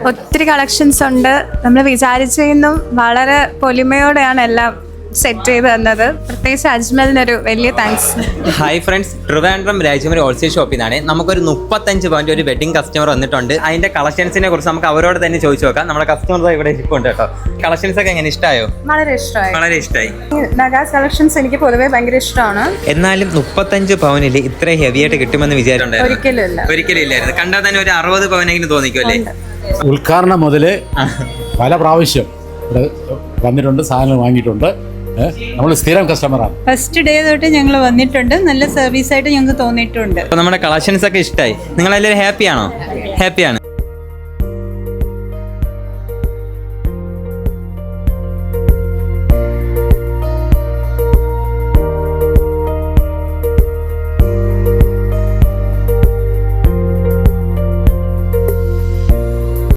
ഒത്തിരി കളക്ഷൻസ് ഉണ്ട്. നമ്മൾ വിചാരിച്ചതിനും വളരെ പൊലിമയോടെയാണ് എല്ലാം സെറ്റ് ചെയ്ത് തന്നത്. പ്രത്യേകിച്ച് അജ്മലിനൊരു വലിയ താങ്ക്സ്. ഹായ് ഫ്രണ്ട്സ്, ട്രിവാൻഡ്രം രാജകുമാരി ഹോൾസെയിൽ ഷോപ്പിൽ നിന്നാണ്. നമുക്കൊരു 35 പവൻ്റെ ഒരു വെഡിങ് കസ്റ്റമർ വന്നിട്ടുണ്ട്. അതിന്റെ കളക്ഷൻസിനെ കുറിച്ച് നമുക്ക് അവരോട് തന്നെ ചോദിച്ചു നോക്കാം. നമ്മുടെ കസ്റ്റമർ ഇവിടെ ഇരിപ്പുണ്ട് കേട്ടോ. കളക്ഷൻസ് ഒക്കെ എങ്ങനെ ഇഷ്ടമായോ? വളരെ ഇഷ്ടമായി. വളരെ ഇഷ്ടമായി. നഗാസ് കളക്ഷൻസ് എനിക്ക് പൊതുവെ ഭയങ്കര ഇഷ്ടമാണ്. എന്നാലും 35 പവനിൽ ഇത്ര ഹെവി ആയിട്ട് കിട്ടുമെന്ന് വിചാരിച്ചിട്ടുണ്ടായിരുന്നു? ഒരിക്കലും ഇല്ലായിരുന്നു. കണ്ടാൽ തന്നെ ഒരു 60 പവനെങ്കിലും തോന്നിക്കുമല്ലേ? ഉദ്ഘാടനം മുതൽ പല പ്രാവശ്യം ഇവിടെ വന്നിട്ടുണ്ട്, സാധനങ്ങൾ വാങ്ങിയിട്ടുണ്ട്. നമ്മൾ സ്ഥിരം കസ്റ്റമറാണ്. ഫസ്റ്റ് ഡേ തൊട്ട് ഞങ്ങൾ വന്നിട്ടുണ്ട്. നല്ല സർവീസ് ആയിട്ട് ഞങ്ങൾക്ക് തോന്നിയിട്ടുണ്ട്. അപ്പോൾ നമ്മുടെ കളക്ഷൻസ് ഒക്കെ ഇഷ്ടമായി. നിങ്ങളെല്ലാവരും ഹാപ്പിയാണോ? ഹാപ്പിയാണ്.